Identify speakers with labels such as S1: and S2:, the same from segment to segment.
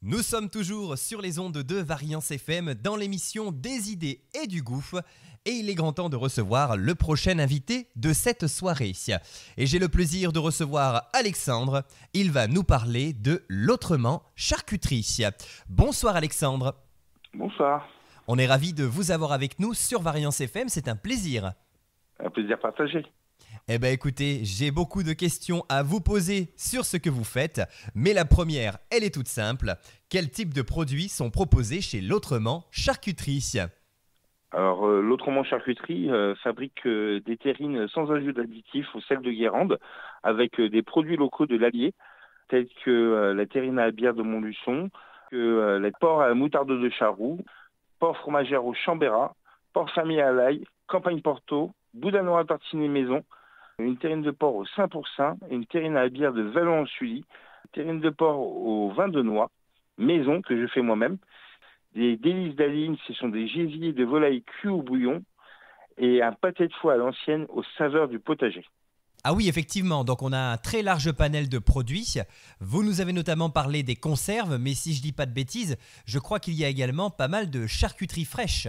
S1: Nous sommes toujours sur les ondes de Variance FM dans l'émission Des idées et du goût. Et il est grand temps de recevoir le prochain invité de cette soirée. Et j'ai le plaisir de recevoir Alexandre. Il va nous parler de l'Autrement Charcuterie. Bonsoir Alexandre.
S2: Bonsoir,
S1: On est ravis de vous avoir avec nous sur Variance FM, c'est un plaisir.
S2: un plaisir partagé.
S1: Eh bien écoutez, j'ai beaucoup de questions à vous poser sur ce que vous faites, mais la première, elle est toute simple. Quel type de produits sont proposés chez l'Autrement Charcuterie?
S2: Alors, l'Autrement Charcuterie fabrique des terrines sans ajout d'additifs ou sel de Guérande, avec des produits locaux de l'Allier, tels que la terrine à la bière de Montluçon, les porcs à la moutarde de Charroux, porc fromagère au Chambérat, porc famille à l'ail, campagne Porto, boudin noir à tartiner maison, une terrine de porc au 5%, une terrine à la bière de Vallon-en-Sully, une terrine de porc au vin de noix, maison que je fais moi-même. Des délices d'Aline, ce sont des gésiers de volaille cuits au bouillon et un pâté de foie à l'ancienne aux saveurs du potager.
S1: Ah oui, effectivement, donc on a un très large panel de produits. Vous nous avez notamment parlé des conserves, mais si je dis pas de bêtises, je crois qu'il y a également pas mal de charcuterie fraîche.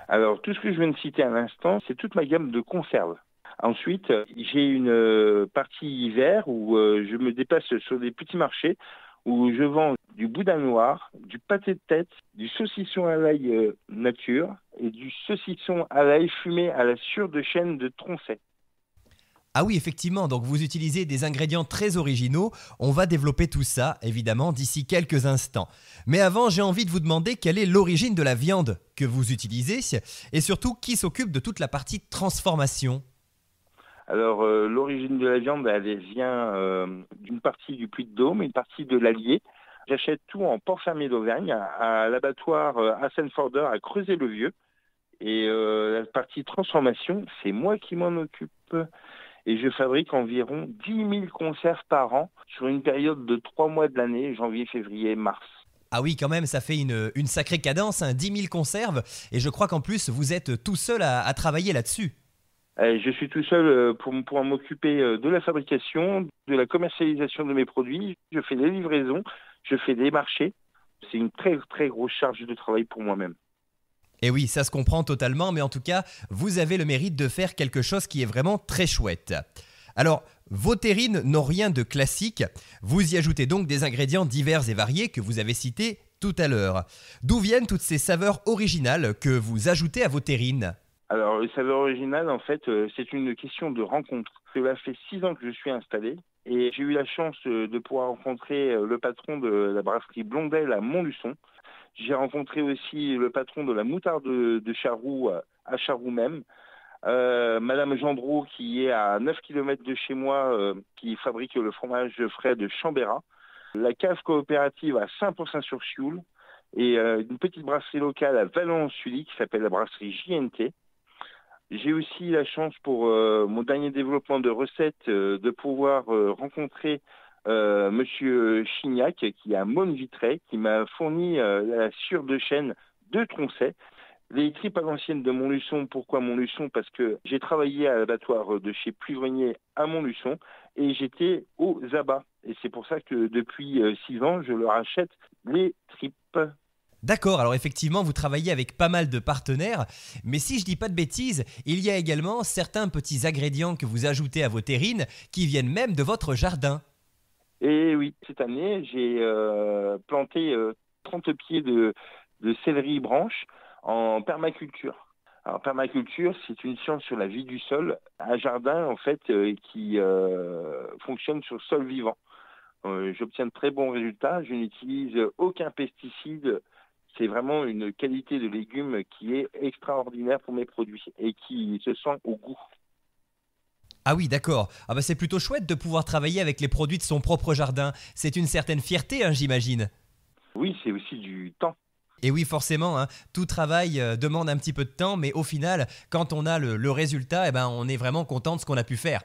S2: Alors, tout ce que je viens de citer à l'instant, c'est toute ma gamme de conserves. Ensuite, j'ai une partie hiver où je me déplace sur des petits marchés où je vends du boudin noir, du pâté de tête, du saucisson à l'ail nature et du saucisson à l'ail fumé à la sure de chêne de Troncet.
S1: Ah oui, effectivement, donc vous utilisez des ingrédients très originaux. On va développer tout ça, évidemment, d'ici quelques instants. Mais avant, j'ai envie de vous demander quelle est l'origine de la viande que vous utilisez et surtout qui s'occupe de toute la partie transformation.
S2: Alors, l'origine de la viande, elle vient d'une partie du Puy-de-Dôme, une partie de l'Allier. J'achète tout en porc fermier d'Auvergne, à l'abattoir Hassenforder à Creuset-le-Vieux. Et la partie transformation, c'est moi qui m'en occupe. Et je fabrique environ 10 000 conserves par an sur une période de 3 mois de l'année, janvier, février, mars.
S1: Ah oui, quand même, ça fait une sacrée cadence, 10 000 conserves. Et je crois qu'en plus, vous êtes tout seul à travailler là-dessus.
S2: Je suis tout seul pour m'occuper de la fabrication, de la commercialisation de mes produits. Je fais des livraisons, je fais des marchés. C'est une très très grosse charge de travail pour moi-même.
S1: Et oui, ça se comprend totalement, mais en tout cas, vous avez le mérite de faire quelque chose qui est vraiment très chouette. Alors, vos terrines n'ont rien de classique. Vous y ajoutez donc des ingrédients divers et variés que vous avez cités tout à l'heure. D'où viennent toutes ces saveurs originales que vous ajoutez à vos terrines?
S2: Alors, le saveur original, en fait, c'est une question de rencontre. Cela fait 6 ans que je suis installé et j'ai eu la chance de pouvoir rencontrer le patron de la brasserie Blondel à Montluçon. J'ai rencontré aussi le patron de la moutarde de Charroux à Charroux même. Madame Gendreau qui est à 9 km de chez moi, qui fabrique le fromage frais de Chambérat. La cave coopérative à Saint-Pourçain-sur-Sioule et une petite brasserie locale à Vallon-en-Sully qui s'appelle la brasserie JNT. J'ai aussi la chance pour mon dernier développement de recettes de pouvoir rencontrer Monsieur Chignac qui est à Maunes-Vitrey, qui m'a fourni la sure de chêne de Troncet. Les tripes à l'ancienne de Montluçon, pourquoi Montluçon? Parce que j'ai travaillé à l'abattoir de chez Pluvigné à Montluçon et j'étais aux abats. Et c'est pour ça que depuis 6 ans, je leur achète les tripes.
S1: D'accord, alors effectivement, vous travaillez avec pas mal de partenaires, mais si je dis pas de bêtises, il y a également certains petits ingrédients que vous ajoutez à vos terrines qui viennent même de votre jardin.
S2: Et oui, cette année, j'ai planté 30 pieds de céleri branche en permaculture. Alors, permaculture, c'est une science sur la vie du sol, un jardin en fait qui fonctionne sur sol vivant. J'obtiens de très bons résultats, je n'utilise aucun pesticide. C'est vraiment une qualité de légumes qui est extraordinaire pour mes produits et qui se sent au goût.
S1: Ah oui, d'accord. Ah bah c'est plutôt chouette de pouvoir travailler avec les produits de son propre jardin. C'est une certaine fierté, hein, j'imagine.
S2: Oui, c'est aussi du temps.
S1: Et oui, forcément, hein, tout travail demande un petit peu de temps, mais au final, quand on a le résultat, eh ben, on est vraiment content de ce qu'on a pu faire.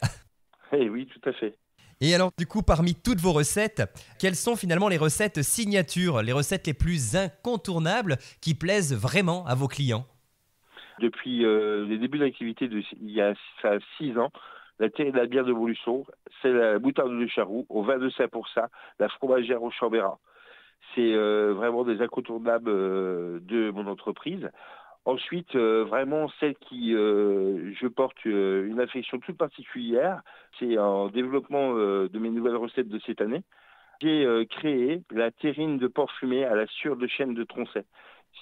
S2: Eh oui, tout à fait.
S1: Et alors, du coup, parmi toutes vos recettes, quelles sont finalement les recettes signatures, les recettes les plus incontournables qui plaisent vraiment à vos clients?
S2: Depuis les débuts de l'activité il y a ça 6 ans, la terrine de la bière de Montluçon, c'est la moutarde de Charroux, au vin de Saint-Pourçain, la fromagère au Chambérat. C'est vraiment des incontournables de mon entreprise. Ensuite, vraiment celle qui je porte une affection toute particulière, c'est en développement de mes nouvelles recettes de cette année. J'ai créé la terrine de porc fumé à la sure de chêne de Troncet.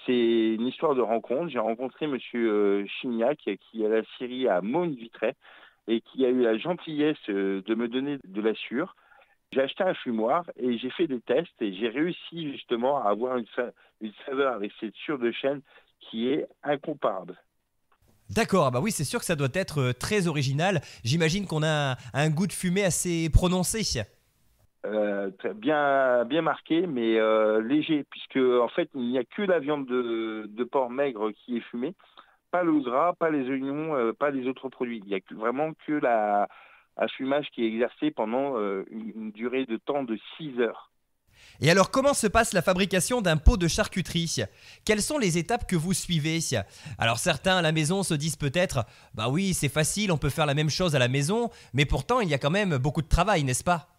S2: C'est une histoire de rencontre. J'ai rencontré Monsieur Chignac, qui a la scierie à Maunes-Vitrey, et qui a eu la gentillesse de me donner de la sure. J'ai acheté un fumoir et j'ai fait des tests et j'ai réussi justement à avoir une saveur avec cette sure de chêne qui est incomparable.
S1: D'accord, ah bah oui, c'est sûr que ça doit être très original. J'imagine qu'on a un goût de fumée assez prononcé.
S2: Bien marqué, mais léger, puisque en fait il n'y a que la viande de porc maigre qui est fumée, pas le gras, pas les oignons, pas les autres produits. Il n'y a vraiment que un fumage qui est exercé pendant une durée de temps de 6 heures.
S1: Et alors, comment se passe la fabrication d'un pot de charcuterie? Quelles sont les étapes que vous suivez? Alors, certains à la maison se disent peut-être, bah oui, c'est facile, on peut faire la même chose à la maison, mais pourtant, il y a quand même beaucoup de travail, n'est-ce pas?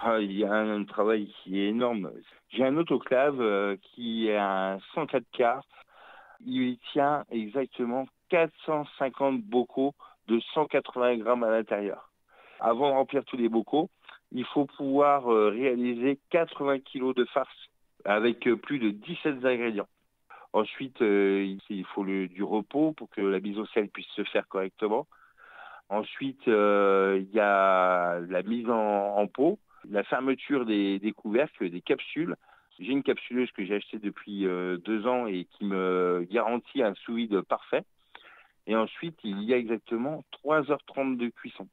S2: Ah, il y a un travail qui est énorme. J'ai un autoclave qui est un 104 quarts. Il tient exactement 450 bocaux de 180 grammes à l'intérieur. Avant de remplir tous les bocaux, il faut pouvoir réaliser 80 kilos de farce avec plus de 17 ingrédients. Ensuite, il faut du repos pour que la mise au sel puisse se faire correctement. Ensuite, il y a la mise en pot, la fermeture des couvercles, des capsules. J'ai une capsuleuse que j'ai achetée depuis 2 ans et qui me garantit un sous-vide parfait. Et ensuite, il y a exactement 3h30 de cuisson.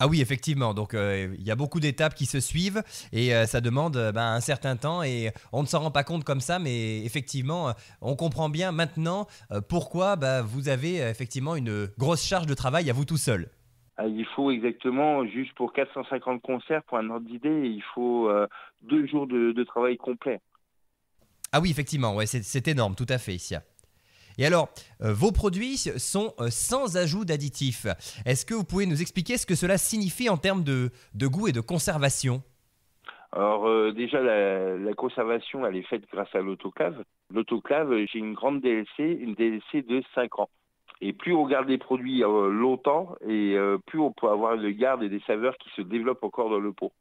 S1: Ah oui, effectivement, donc il y a beaucoup d'étapes qui se suivent et ça demande un certain temps et on ne s'en rend pas compte comme ça, mais effectivement, on comprend bien maintenant pourquoi vous avez effectivement une grosse charge de travail à vous tout seul.
S2: Ah, il faut exactement, juste pour 450 concerts, pour un ordre d'idée, il faut 2 jours de travail complet.
S1: Ah oui, effectivement, ouais, c'est énorme, tout à fait. Et alors, vos produits sont sans ajout d'additifs. Est-ce que vous pouvez nous expliquer ce que cela signifie en termes de goût et de conservation?
S2: Alors déjà, la conservation, elle est faite grâce à l'autoclave. L'autoclave, j'ai une grande DLC, une DLC de 5 ans. Et plus on garde les produits longtemps, et plus on peut avoir de garde et des saveurs qui se développent encore dans le pot.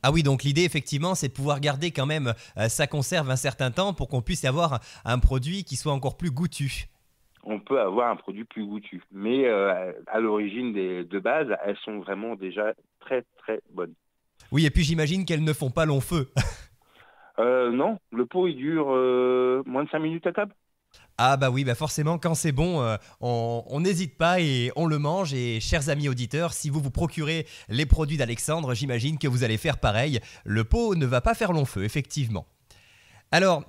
S1: Ah oui, donc l'idée effectivement, c'est de pouvoir garder quand même sa conserve un certain temps pour qu'on puisse avoir un produit qui soit encore plus goûtu.
S2: On peut avoir un produit plus goûtu. Mais à l'origine de base, elles sont vraiment déjà très très bonnes.
S1: Oui, et puis j'imagine qu'elles ne font pas long feu.
S2: Non, le pot il dure moins de 5 minutes à table.
S1: Ah bah oui, bah forcément, quand c'est bon, on n'hésite pas et on le mange. Et chers amis auditeurs, si vous vous procurez les produits d'Alexandre, j'imagine que vous allez faire pareil. Le pot ne va pas faire long feu, effectivement. Alors,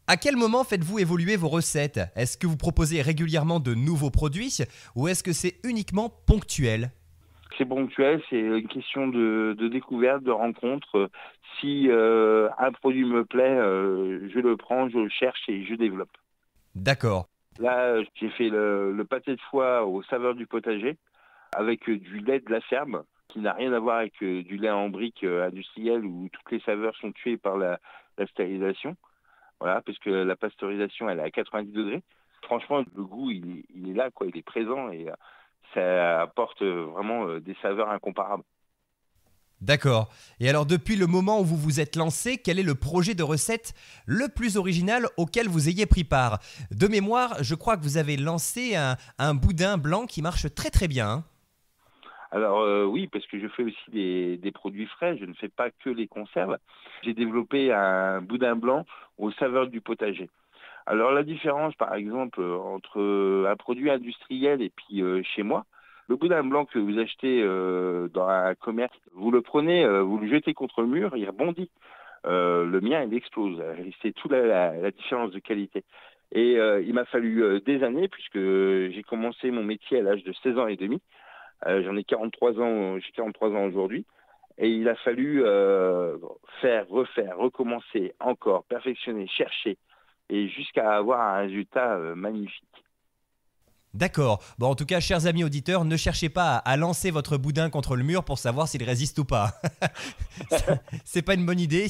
S1: à quel moment faites-vous évoluer vos recettes? Est-ce que vous proposez régulièrement de nouveaux produits ou est-ce que c'est uniquement ponctuel?
S2: C'est ponctuel, c'est une question de découverte, de rencontre. Si un produit me plaît, je le prends, je le cherche et je développe.
S1: D'accord.
S2: Là, j'ai fait le pâté de foie aux saveurs du potager avec du lait de la ferme qui n'a rien à voir avec du lait en brique industriel où toutes les saveurs sont tuées par la stérilisation. Voilà, parce que la pasteurisation, elle est à 90 degrés. Franchement, le goût, il est là, quoi, il est présent et ça apporte vraiment des saveurs incomparables.
S1: D'accord. Et alors, depuis le moment où vous vous êtes lancé, quel est le projet de recette le plus original auquel vous ayez pris part? De mémoire, je crois que vous avez lancé un boudin blanc qui marche très très bien, hein.
S2: Alors oui, parce que je fais aussi des produits frais, je ne fais pas que les conserves. J'ai développé un boudin blanc aux saveurs du potager. Alors la différence, par exemple, entre un produit industriel et puis chez moi, le boudin blanc que vous achetez dans un commerce, vous le prenez, vous le jetez contre le mur, il rebondit. Le mien, il explose. C'est toute la différence de qualité. Et il m'a fallu des années, puisque j'ai commencé mon métier à l'âge de 16 ans et demi. J'en ai 43 ans, j'ai 43 ans aujourd'hui. Et il a fallu faire, refaire, recommencer encore, perfectionner, chercher, et jusqu'à avoir un résultat magnifique.
S1: D'accord. Bon, en tout cas, chers amis auditeurs, ne cherchez pas à lancer votre boudin contre le mur pour savoir s'il résiste ou pas. C'est pas une bonne idée,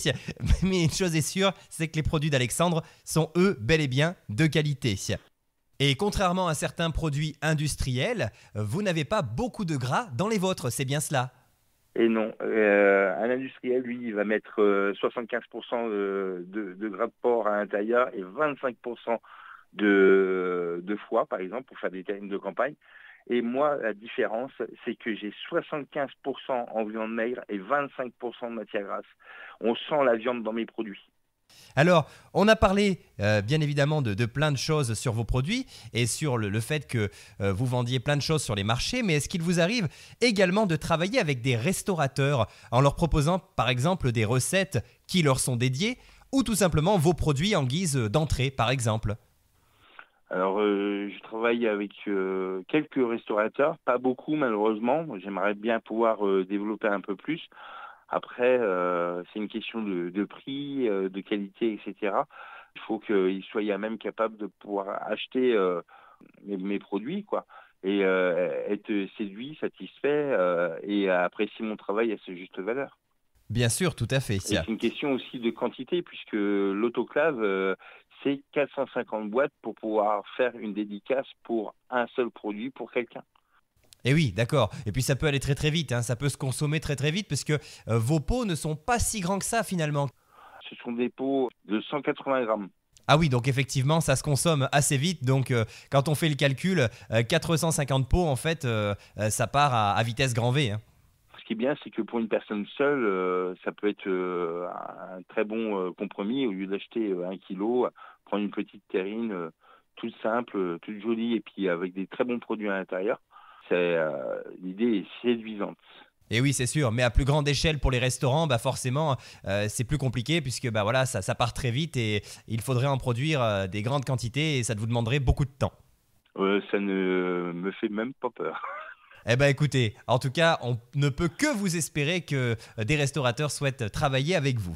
S1: mais une chose est sûre, c'est que les produits d'Alexandre sont eux bel et bien de qualité. Et contrairement à certains produits industriels, vous n'avez pas beaucoup de gras dans les vôtres, c'est bien cela?
S2: Et non, un industriel, lui, il va mettre 75% de gras de porc à l'intérieur et 25% de foie, par exemple, pour faire des terrines de campagne. Et moi, la différence, c'est que j'ai 75% en viande maigre et 25% de matière grasse. On sent la viande dans mes produits.
S1: Alors, on a parlé bien évidemment de plein de choses sur vos produits et sur le fait que vous vendiez plein de choses sur les marchés, mais est-ce qu'il vous arrive également de travailler avec des restaurateurs en leur proposant par exemple des recettes qui leur sont dédiées ou tout simplement vos produits en guise d'entrée par exemple?
S2: Alors, je travaille avec quelques restaurateurs, pas beaucoup malheureusement. J'aimerais bien pouvoir développer un peu plus. Après, c'est une question de prix, de qualité, etc. Il faut qu'ils soient même capables de pouvoir acheter mes produits, quoi, et être séduits, satisfaits et apprécier mon travail à sa juste valeur.
S1: Bien sûr, tout à fait.
S2: Et c'est une question aussi de quantité, puisque l'autoclave, c'est 450 boîtes pour pouvoir faire une dédicace pour un seul produit pour quelqu'un.
S1: Et oui, d'accord. Et puis ça peut aller très très vite, hein. Ça peut se consommer très très vite parce que vos pots ne sont pas si grands que ça finalement.
S2: Ce sont des pots de 180 grammes.
S1: Ah oui, donc effectivement, ça se consomme assez vite. Donc quand on fait le calcul, 450 pots, en fait, ça part à vitesse grand V, hein.
S2: Ce qui est bien, c'est que pour une personne seule, ça peut être un très bon compromis. Au lieu d'acheter 1 kilo, prendre une petite terrine toute simple, toute jolie, et puis avec des très bons produits à l'intérieur. L'idée est séduisante.
S1: Et oui, c'est sûr. Mais à plus grande échelle pour les restaurants, bah forcément, c'est plus compliqué puisque bah voilà, ça part très vite et il faudrait en produire des grandes quantités et ça vous demanderait beaucoup de temps.
S2: Ça ne me fait même pas peur.
S1: Eh ben écoutez, en tout cas, on ne peut que vous espérer que des restaurateurs souhaitent travailler avec vous.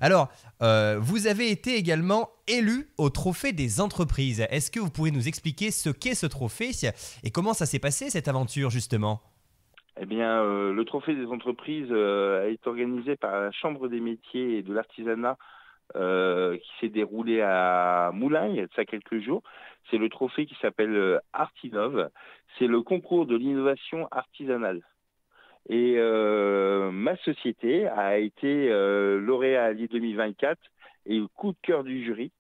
S1: Alors, vous avez été également élu au Trophée des entreprises. Est-ce que vous pouvez nous expliquer ce qu'est ce trophée et comment ça s'est passé cette aventure justement?
S2: Eh bien, le Trophée des entreprises a été organisé par la Chambre des métiers et de l'artisanat qui s'est déroulé à Moulins il y a de ça quelques jours. C'est le trophée qui s'appelle Artinov. C'est le concours de l'innovation artisanale. Et ma société a été lauréat à l'I 2024 et le coup de cœur du jury.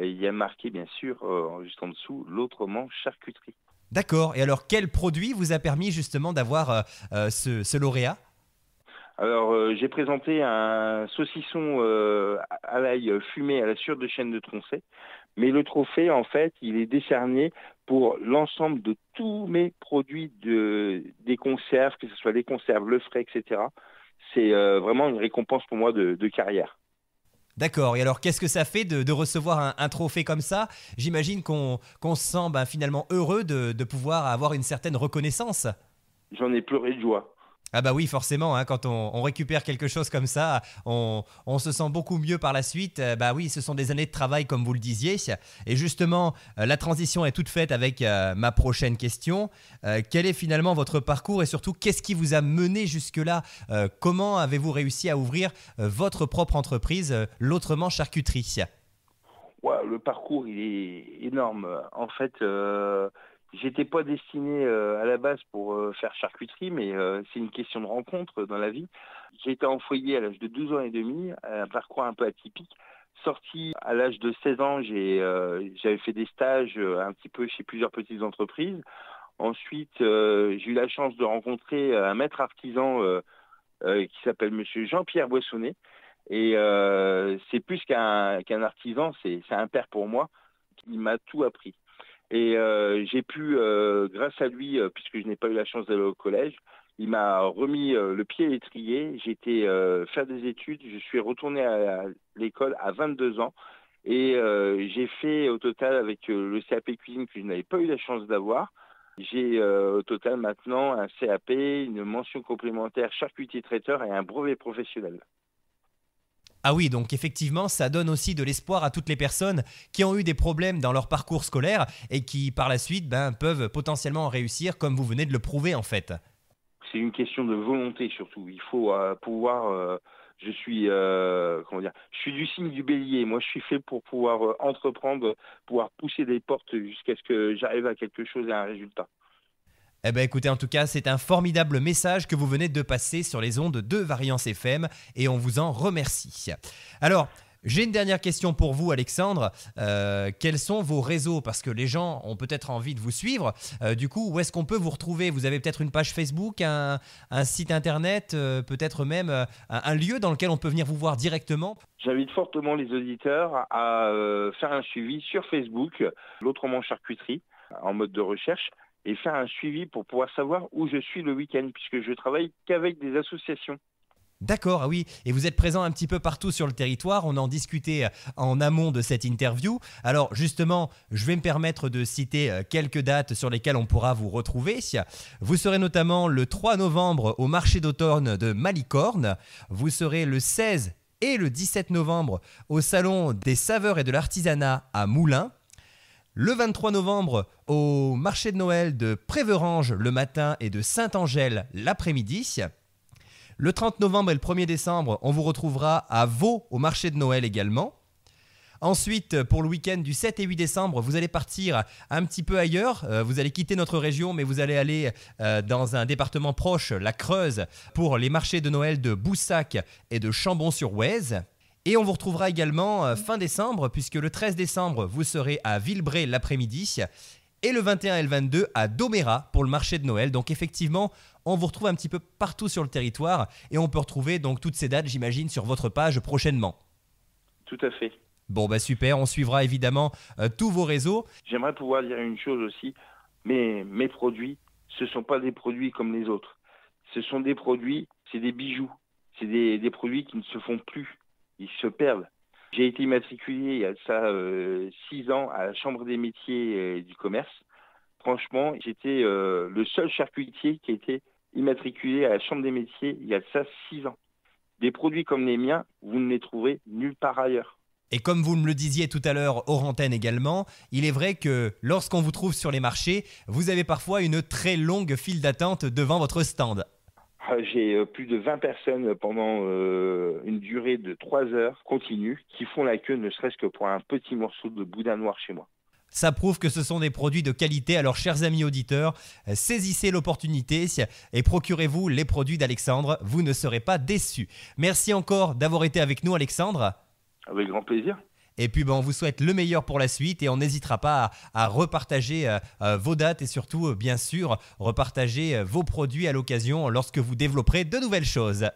S2: Et il y a marqué, bien sûr, juste en dessous, l'autrement charcuterie.
S1: D'accord. Et alors, quel produit vous a permis justement d'avoir ce lauréat?
S2: Alors, j'ai présenté un saucisson à l'ail fumé à la sure de chêne de Tronchet. Mais le trophée, en fait, il est décerné pour l'ensemble de tous mes produits des conserves, que ce soit les conserves, le frais, etc. C'est vraiment une récompense pour moi de carrière.
S1: D'accord. Et alors, qu'est-ce que ça fait de recevoir un trophée comme ça? J'imagine qu'on se sent finalement heureux de pouvoir avoir une certaine reconnaissance.
S2: J'en ai pleuré de joie.
S1: Ah bah oui, forcément, hein, quand on récupère quelque chose comme ça, on se sent beaucoup mieux par la suite. Bah oui, ce sont des années de travail, comme vous le disiez. Et justement, la transition est toute faite avec ma prochaine question. Quel est finalement votre parcours et surtout, qu'est-ce qui vous a mené jusque-là? Comment avez-vous réussi à ouvrir votre propre entreprise, l'Autrement Charcuterie?
S2: Ouais, le parcours, il est énorme. En fait, j'étais pas destiné à la base pour faire charcuterie, mais c'est une question de rencontre dans la vie. J'ai été en foyer à l'âge de 12 ans et demi, un parcours un peu atypique. Sorti à l'âge de 16 ans, j'avais fait des stages un petit peu chez plusieurs petites entreprises. Ensuite, j'ai eu la chance de rencontrer un maître artisan qui s'appelle Monsieur Jean-Pierre Boissonnet. Et c'est plus qu'un artisan, c'est un père pour moi. Il m'a tout appris. Et j'ai pu, grâce à lui, puisque je n'ai pas eu la chance d'aller au collège, il m'a remis le pied à l'étrier. J'ai été faire des études. Je suis retourné à l'école à 22 ans. Et j'ai fait au total, avec le CAP cuisine que je n'avais pas eu la chance d'avoir, j'ai au total maintenant un CAP, une mention complémentaire charcutier traiteur et un brevet professionnel.
S1: Ah oui, donc effectivement, ça donne aussi de l'espoir à toutes les personnes qui ont eu des problèmes dans leur parcours scolaire et qui par la suite peuvent potentiellement réussir comme vous venez de le prouver en fait.
S2: C'est une question de volonté surtout. Il faut pouvoir. Je suis, comment dire, je suis du signe du bélier. Moi, je suis fait pour pouvoir entreprendre, pouvoir pousser des portes jusqu'à ce que j'arrive à quelque chose et à un résultat.
S1: Eh bien écoutez, en tout cas, c'est un formidable message que vous venez de passer sur les ondes de Variance FM et on vous en remercie. Alors, j'ai une dernière question pour vous, Alexandre. Quels sont vos réseaux? Parce que les gens ont peut-être envie de vous suivre. Du coup, où est-ce qu'on peut vous retrouver? Vous avez peut-être une page Facebook, un site internet, peut-être même un lieu dans lequel on peut venir vous voir directement?
S2: J'invite fortement les auditeurs à faire un suivi sur Facebook, l'Autrement Charcuterie, en mode de recherche, et faire un suivi pour pouvoir savoir où je suis le week-end, puisque je travaille qu'avec des associations.
S1: D'accord, ah oui, et vous êtes présent un petit peu partout sur le territoire, on en discutait en amont de cette interview. Alors justement, je vais me permettre de citer quelques dates sur lesquelles on pourra vous retrouver. Vous serez notamment le 3 novembre au marché d'automne de Malicorne, vous serez le 16 et le 17 novembre au salon des saveurs et de l'artisanat à Moulins, le 23 novembre au marché de Noël de Préverange le matin et de Saint-Angèle l'après-midi. Le 30 novembre et le 1er décembre, on vous retrouvera à Vaud au marché de Noël également. Ensuite, pour le week-end du 7 et 8 décembre, vous allez partir un petit peu ailleurs. Vous allez quitter notre région, mais vous allez aller dans un département proche, la Creuse, pour les marchés de Noël de Boussac et de Chambon-sur-Oise. Et on vous retrouvera également fin décembre, puisque le 13 décembre, vous serez à Villebray l'après-midi. Et le 21 et le 22 à Domérat pour le marché de Noël. Donc effectivement, on vous retrouve un petit peu partout sur le territoire. Et on peut retrouver donc toutes ces dates, j'imagine, sur votre page prochainement.
S2: Tout à fait.
S1: Bon, super, on suivra évidemment tous vos réseaux.
S2: J'aimerais pouvoir dire une chose aussi, mais mes produits, ce ne sont pas des produits comme les autres. Ce sont des produits, c'est des bijoux. C'est des produits qui ne se font plus. Ils se perdent. J'ai été immatriculé il y a de ça 6 ans à la Chambre des métiers et du commerce. Franchement, j'étais le seul charcutier qui a été immatriculé à la Chambre des métiers il y a de ça 6 ans. Des produits comme les miens, vous ne les trouverez nulle part ailleurs.
S1: Et comme vous me le disiez tout à l'heure hors antenne également, il est vrai que lorsqu'on vous trouve sur les marchés, vous avez parfois une très longue file d'attente devant votre stand.
S2: J'ai plus de 20 personnes pendant une durée de 3 heures continue qui font la queue ne serait-ce que pour un petit morceau de boudin noir chez moi.
S1: Ça prouve que ce sont des produits de qualité. Alors, chers amis auditeurs, saisissez l'opportunité et procurez-vous les produits d'Alexandre. Vous ne serez pas déçus. Merci encore d'avoir été avec nous, Alexandre.
S2: Avec grand plaisir.
S1: Et puis, on vous souhaite le meilleur pour la suite et on n'hésitera pas à repartager vos dates et surtout, bien sûr, repartager vos produits à l'occasion lorsque vous développerez de nouvelles choses.